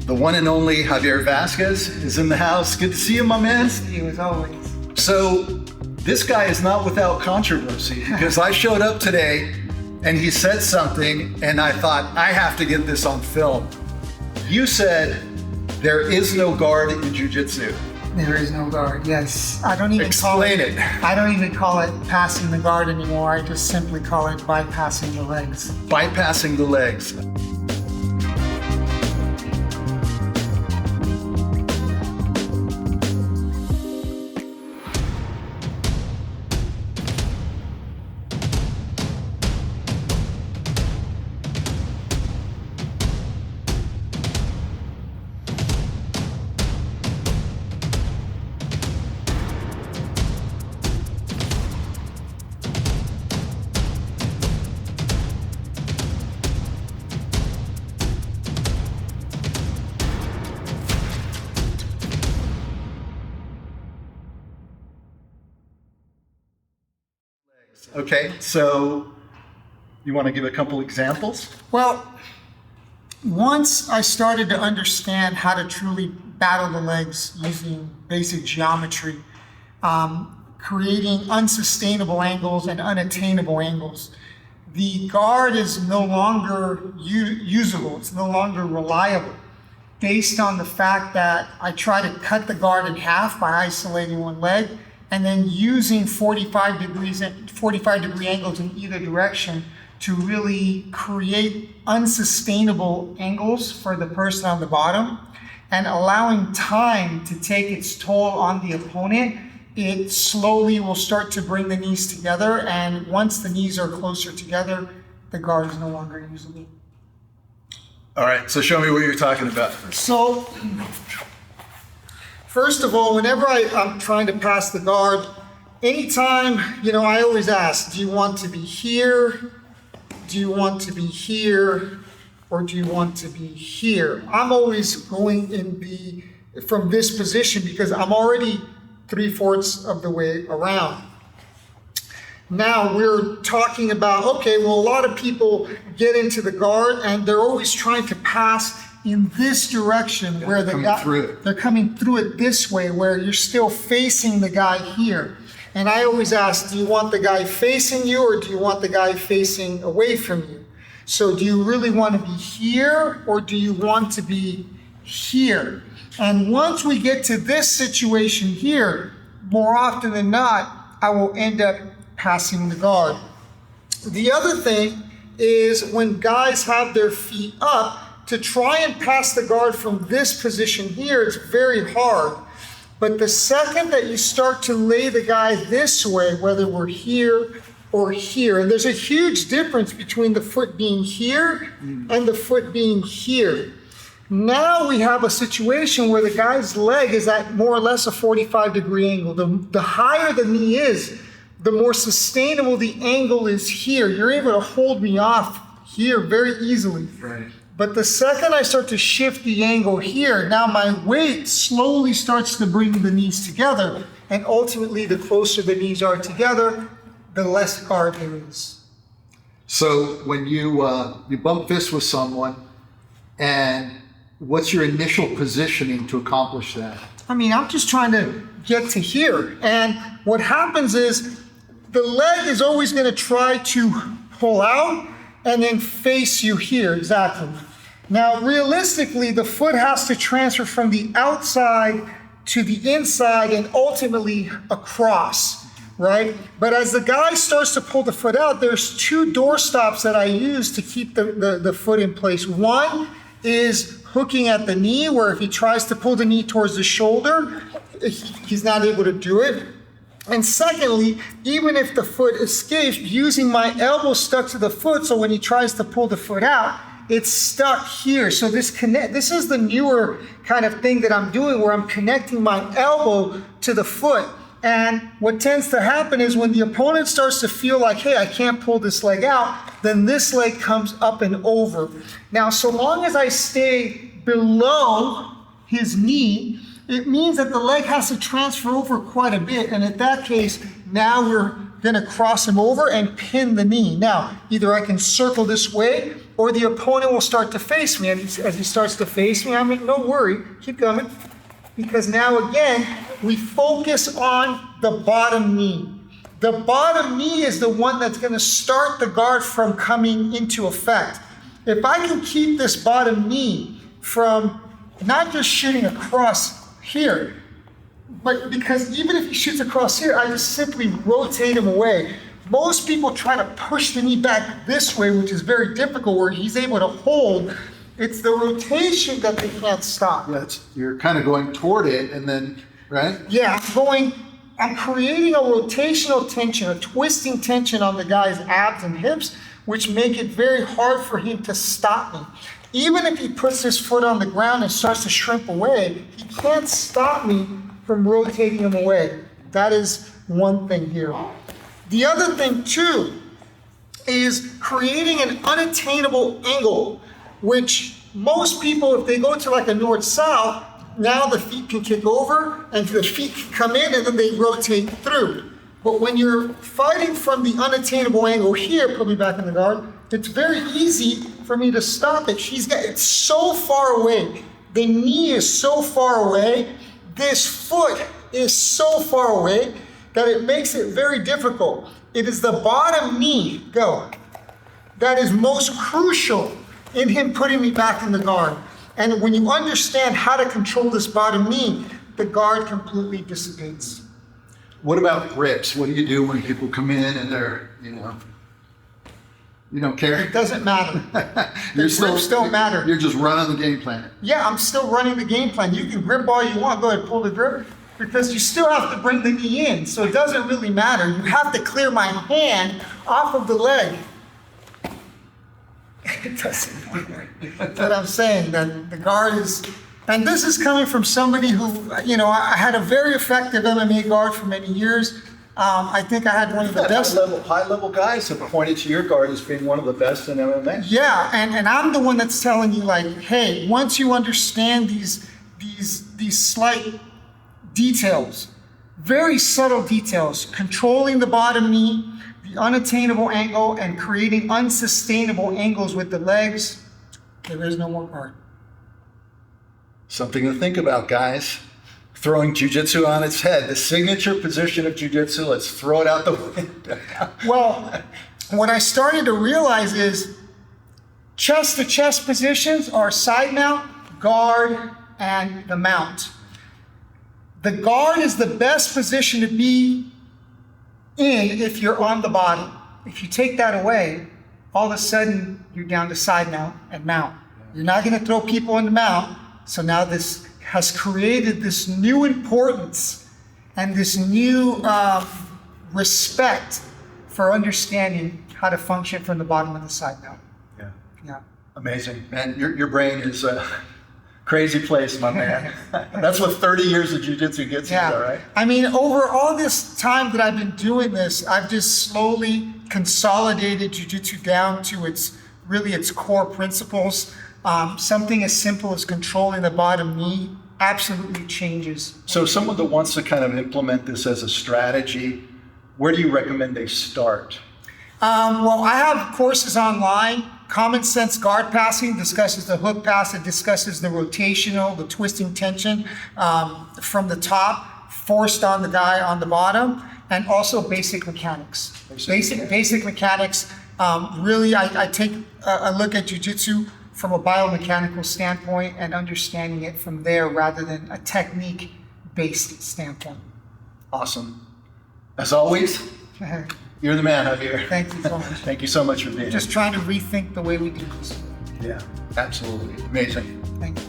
The one and only Javier Vazquez is in the house. Good to see you, my man. See you as always. So this guy is not without controversy because I showed up today and he said something and I thought, I have to get this on film. You said there is no guard in Jiu Jitsu. There is no guard, yes. I don't even Explain it. I don't even call it passing the guard anymore. I just simply call it bypassing the legs. Bypassing the legs. Okay, so you want to give a couple examples? Well, once I started to understand how to truly battle the legs using basic geometry, creating unsustainable angles and unattainable angles, the guard is no longer usable, it's no longer reliable, based on the fact that I try to cut the guard in half by isolating one leg and then using 45 degree angles in either direction to really create unsustainable angles for the person on the bottom, and allowing time to take its toll on the opponent. It slowly will start to bring the knees together, and once the knees are closer together, the guard is no longer usable. All right, so show me what you're talking about. So, first of all, whenever I'm trying to pass the guard, anytime, I always ask, do you want to be here? Do you want to be here? Or do you want to be here? I'm always going from this position because I'm already 3/4 of the way around. Now we're talking about, okay, well, a lot of people get into the guard and they're always trying to pass in this direction, where they're coming through it this way, where you're still facing the guy here. And I always ask, do you want the guy facing you or do you want the guy facing away from you? So do you really want to be here or do you want to be here? And once we get to this situation here, more often than not, I will end up passing the guard. The other thing is when guys have their feet up, to try and pass the guard from this position here, it's very hard. But the second that you start to lay the guy this way, whether we're here or here, and there's a huge difference between the foot being here and the foot being here. Now we have a situation where the guy's leg is at more or less a 45 degree angle. The higher the knee is, the more sustainable the angle is here. You're able to hold me off here very easily. Right. But the second I start to shift the angle here, now my weight slowly starts to bring the knees together. And ultimately, the closer the knees are together, the less guard there is. So when you bump fists with someone, and what's your initial positioning to accomplish that? I'm just trying to get to here. And what happens is the leg is always going to try to pull out and then face you here, exactly. Now, realistically, the foot has to transfer from the outside to the inside and ultimately across, right? But as the guy starts to pull the foot out, there's two door stops that I use to keep the foot in place. One is hooking at the knee, where if he tries to pull the knee towards the shoulder, he's not able to do it. And secondly, even if the foot escapes, using my elbow stuck to the foot, so when he tries to pull the foot out, it's stuck here. So this is the newer kind of thing that I'm doing, where I'm connecting my elbow to the foot. And what tends to happen is when the opponent starts to feel like, hey, I can't pull this leg out, then this leg comes up and over. Now, so long as I stay below his knee, it means that the leg has to transfer over quite a bit. And in that case, now we're gonna cross him over and pin the knee. Now, either I can circle this way or the opponent will start to face me. And as he starts to face me, I mean, no worry, keep coming. Because now again, we focus on the bottom knee. The bottom knee is the one that's gonna start the guard from coming into effect. If I can keep this bottom knee from not just shooting across here, but because even if he shoots across here, I just simply rotate him away. Most people try to push the knee back this way, which is very difficult, where he's able to hold. It's the rotation that they can't stop. Yeah, you're kind of going toward it and then, right? Yeah, I'm creating a rotational tension, a twisting tension on the guy's abs and hips, which make it very hard for him to stop me. Even if he puts his foot on the ground and starts to shrimp away, he can't stop me from rotating him away. That is one thing here. The other thing too is creating an unattainable angle, which most people, if they go to like a north-south, now the feet can kick over and the feet can come in and then they rotate through. But when you're fighting from the unattainable angle here, put me back in the guard, it's very easy for me to stop it. It's so far away. The knee is so far away. This foot is so far away that it makes it very difficult. It is the bottom knee, that is most crucial in him putting me back in the guard. And when you understand how to control this bottom knee, the guard completely dissipates. What about grips? What do you do when people come in and they're, you don't care? It doesn't matter. Grips don't matter. You're just running the game plan. Yeah, I'm still running the game plan. You can grip all you want. Go ahead, pull the grip. Because you still have to bring the knee in. So it doesn't really matter. You have to clear my hand off of the leg. It doesn't matter. That's what I'm saying. That the guard is, and this is coming from somebody who, I had a very effective MMA guard for many years. I think I had one of the best. High level guys have pointed to your guard as being one of the best in MMA. Yeah, and I'm the one that's telling you, like, hey, once you understand these slight details, very subtle details, controlling the bottom knee, the unattainable angle, and creating unsustainable angles with the legs, there is no more guard. Something to think about, guys. Throwing jiu-jitsu on its head, the signature position of jiu-jitsu, let's throw it out the window. Well, what I started to realize is chest-to-chest positions are side mount, guard, and the mount. The guard is the best position to be in if you're on the body. If you take that away, all of a sudden you're down to side mount and mount. You're not going to throw people in the mount, so now this has created this new importance and this new respect for understanding how to function from the bottom of the side mount. Yeah. Amazing. Man, your brain is a crazy place, my man. That's what 30 years of jiu-jitsu gets you, all right? I mean, over all this time that I've been doing this, I've just slowly consolidated jiu-jitsu down to its core principles. Something as simple as controlling the bottom knee absolutely changes. So someone that wants to kind of implement this as a strategy, where do you recommend they start? Well, I have courses online. Common Sense Guard Passing discusses the hook pass. It discusses the rotational, the twisting tension from the top, forced on the guy on the bottom, and also basic mechanics. Basic mechanics. Really, I take a look at jiu-jitsu from a biomechanical standpoint and understanding it from there rather than a technique-based standpoint. Awesome. As always, you're the man, Javier. Thank you so much. Thank you so much for being here. Just trying to rethink the way we do this. Yeah, absolutely. Amazing. Thank you.